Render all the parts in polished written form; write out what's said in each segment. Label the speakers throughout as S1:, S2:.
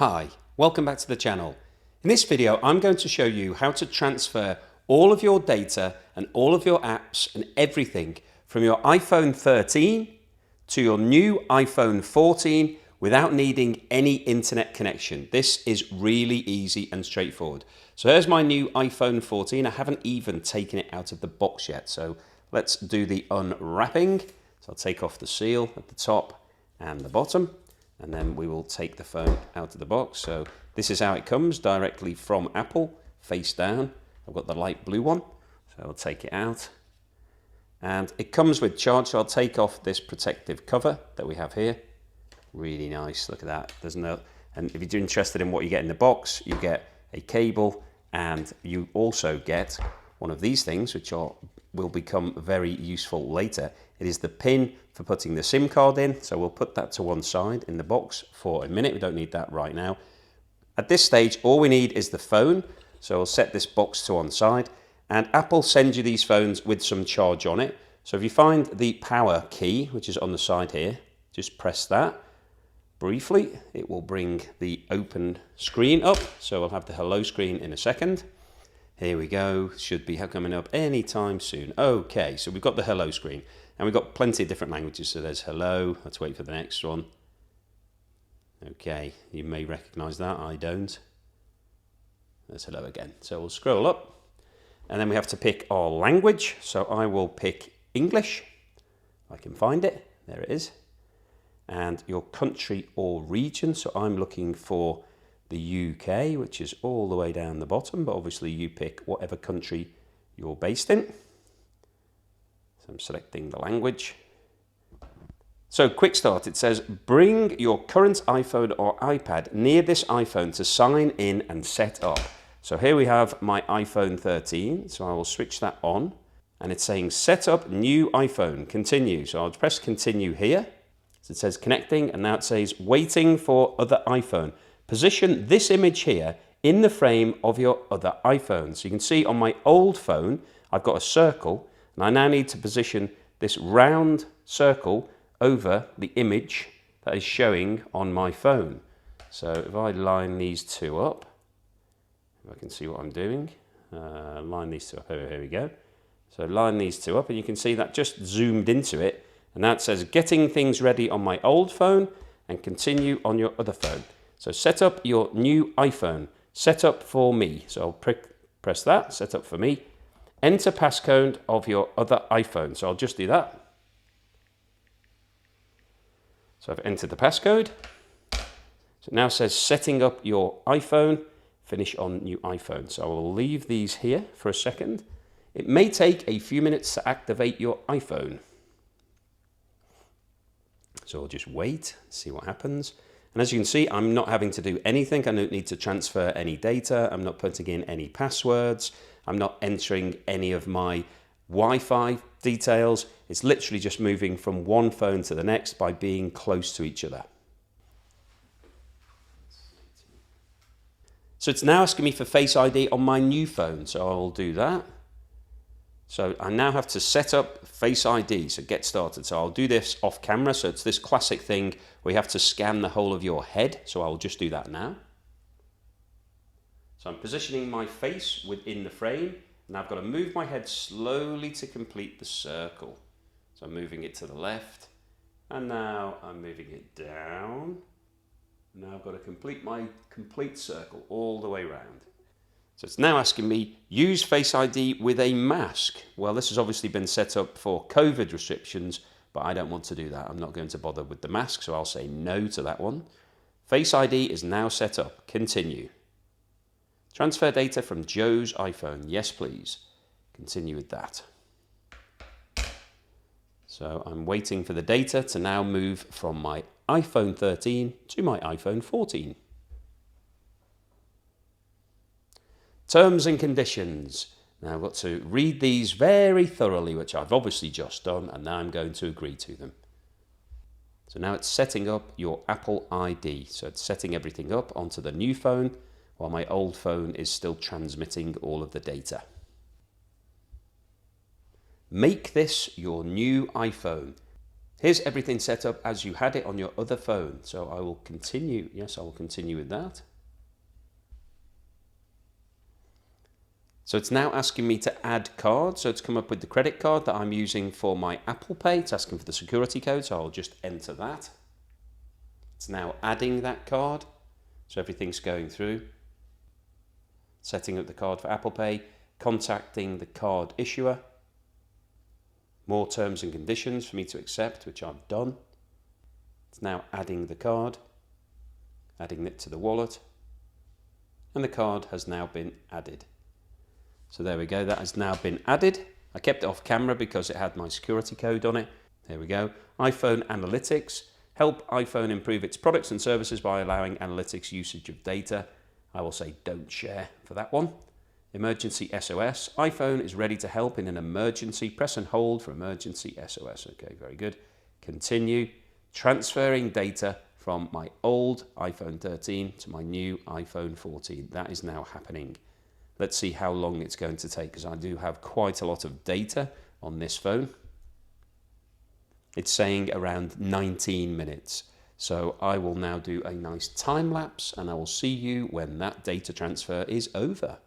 S1: Hi, welcome back to the channel. In this video, I'm going to show you how to transfer all of your data and all of your apps and everything from your iPhone 13 to your new iPhone 14 without needing any internet connection. This is really easy and straightforward. So here's my new iPhone 14. I haven't even taken it out of the box yet. So let's do the unwrapping. So I'll take off the seal at the top and the bottom, and then we will take the phone out of the box. So this is how it comes directly from Apple, face down. I've got the light blue one, so I'll take it out. And it comes with charge, so I'll take off this protective cover that we have here. Really nice, look at that. And if you're interested in what you get in the box, you get a cable, and you also get one of these things, which will become very useful later. It is the pin for putting the SIM card in, so we'll put that to one side in the box for a minute. We don't need that right now. At this stage, all we need is the phone, so we'll set this box to one side, and Apple sends you these phones with some charge on it. So if you find the power key, which is on the side here, just press that briefly. It will bring the open screen up, so we'll have the hello screen in a second. Here we go, should be coming up anytime soon. Okay, so we've got the hello screen, and we've got plenty of different languages. So there's hello, let's wait for the next one. Okay, you may recognize that, I don't. There's hello again. So we'll scroll up, and then we have to pick our language. So I will pick English, if I can find it, there it is. And your country or region, so I'm looking for the UK, which is all the way down the bottom, but obviously you pick whatever country you're based in. So I'm selecting the language. So quick start, it says, bring your current iPhone or iPad near this iPhone to sign in and set up. So here we have my iPhone 13, so I will switch that on, and it's saying set up new iPhone, continue. So I'll press continue here. So it says connecting, and now it says waiting for other iPhone. Position this image here in the frame of your other iPhone. So you can see on my old phone, I've got a circle, and I now need to position this round circle over the image that is showing on my phone. So if I line these two up, if I can see what I'm doing, line these two up, here we go. So line these two up, and you can see that just zoomed into it, and that says getting things ready on my old phone and continue on your other phone. So set up your new iPhone, set up for me. So I'll press that, set up for me. Enter passcode of your other iPhone. So I'll just do that. So I've entered the passcode. So it now says setting up your iPhone, finish on new iPhone. So I will leave these here for a second. It may take a few minutes to activate your iPhone. So I'll just wait, see what happens. And as you can see, I'm not having to do anything. I don't need to transfer any data. I'm not putting in any passwords. I'm not entering any of my Wi-Fi details. It's literally just moving from one phone to the next by being close to each other. So it's now asking me for Face ID on my new phone. So I'll do that. So I now have to set up Face ID, so get started. So I'll do this off camera. So it's this classic thing where you have to scan the whole of your head. So I'll just do that now. So I'm positioning my face within the frame, and I've got to move my head slowly to complete the circle. So I'm moving it to the left, and now I'm moving it down. Now I've got to complete my complete circle all the way around. So it's now asking me, use Face ID with a mask. Well, this has obviously been set up for COVID restrictions, but I don't want to do that. I'm not going to bother with the mask, so I'll say no to that one. Face ID is now set up. Continue. Transfer data from Joe's iPhone. Yes, please. Continue with that. So I'm waiting for the data to now move from my iPhone 13 to my iPhone 14. Terms and conditions. Now I've got to read these very thoroughly, which I've obviously just done, and now I'm going to agree to them. So now it's setting up your Apple ID. So it's setting everything up onto the new phone, while my old phone is still transmitting all of the data. Make this your new iPhone. Here's everything set up as you had it on your other phone. So I will continue. Yes, I will continue with that. So it's now asking me to add card. So it's come up with the credit card that I'm using for my Apple Pay. It's asking for the security code, so I'll just enter that. It's now adding that card. So everything's going through. Setting up the card for Apple Pay, contacting the card issuer. More terms and conditions for me to accept, which I've done. It's now adding the card, adding it to the wallet, and the card has now been added. So there we go, that has now been added. I kept it off camera because it had my security code on it. There we go. iPhone Analytics. Help iPhone improve its products and services by allowing analytics usage of data. I will say don't share for that one. Emergency SOS. iPhone is ready to help in an emergency. Press and hold for emergency SOS. Okay, very good. Continue. Transferring data from my old iPhone 13 to my new iPhone 14. That is now happening. Let's see how long it's going to take, because I do have quite a lot of data on this phone. It's saying around 19 minutes. So I will now do a nice time lapse and I will see you when that data transfer is over.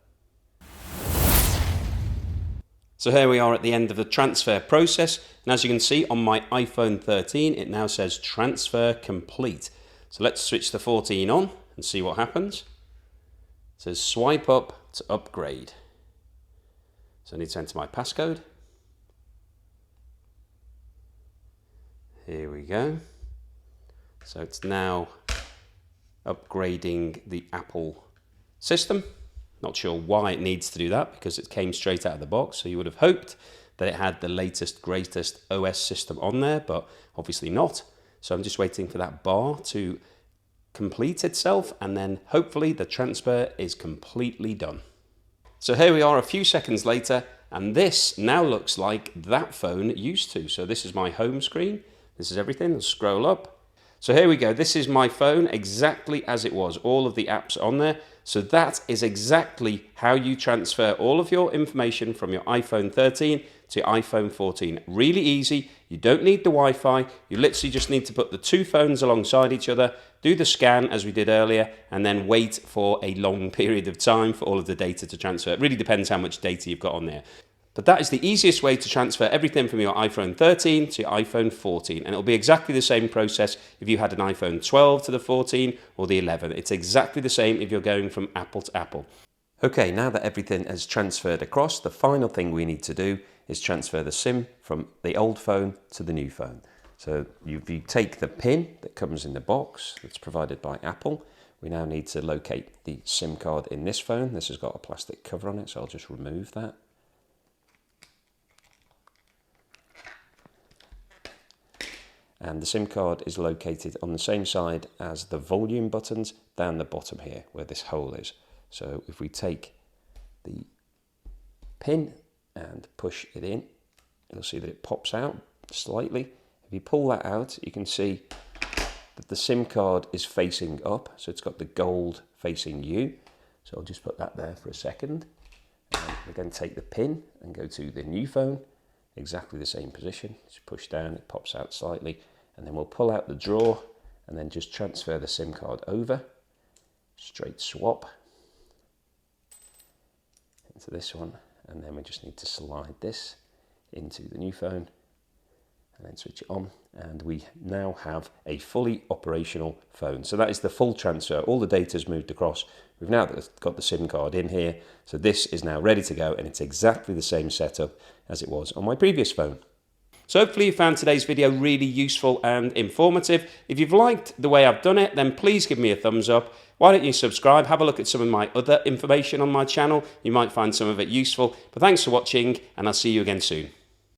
S1: So here we are at the end of the transfer process. And as you can see on my iPhone 13, it now says transfer complete. So let's switch the 14 on and see what happens. It says swipe up to upgrade. So I need to enter my passcode. Here we go. So it's now upgrading the Apple system. Not sure why it needs to do that, because it came straight out of the box. So you would have hoped that it had the latest, greatest OS system on there, but obviously not. So I'm just waiting for that bar to complete itself, and then hopefully the transfer is completely done. So here we are a few seconds later, and this now looks like that phone used to. So this is my home screen. This is everything. I'll scroll up. So here we go. This is my phone exactly as it was. All of the apps on there. So that is exactly how you transfer all of your information from your iPhone 13 to your iPhone 14. Really easy. You don't need the Wi-Fi. You literally just need to put the two phones alongside each other, do the scan as we did earlier, and then wait for a long period of time for all of the data to transfer. It really depends how much data you've got on there. But that is the easiest way to transfer everything from your iPhone 13 to your iPhone 14. And it'll be exactly the same process if you had an iPhone 12 to the 14 or the 11. It's exactly the same if you're going from Apple to Apple. Okay, now that everything has transferred across, the final thing we need to do is transfer the SIM from the old phone to the new phone. So you take the pin that comes in the box that's provided by Apple. We now need to locate the SIM card in this phone. This has got a plastic cover on it, so I'll just remove that. And the SIM card is located on the same side as the volume buttons down the bottom here, where this hole is. So if we take the pin and push it in, you'll see that it pops out slightly. If you pull that out, you can see that the SIM card is facing up. So it's got the gold facing you. So I'll just put that there for a second. And we then take the pin and go to the new phone. Exactly the same position. Just push down, it pops out slightly, and then we'll pull out the drawer and then just transfer the SIM card over. Straight swap into this one, and then we just need to slide this into the new phone and then switch it on, and we now have a fully operational phone. So that is the full transfer. All the data's moved across. We've now got the SIM card in here, so this is now ready to go, and it's exactly the same setup as it was on my previous phone. So hopefully you found today's video really useful and informative. If you've liked the way I've done it, then please give me a thumbs up. Why don't you subscribe? Have a look at some of my other information on my channel. You might find some of it useful. But thanks for watching, and I'll see you again soon.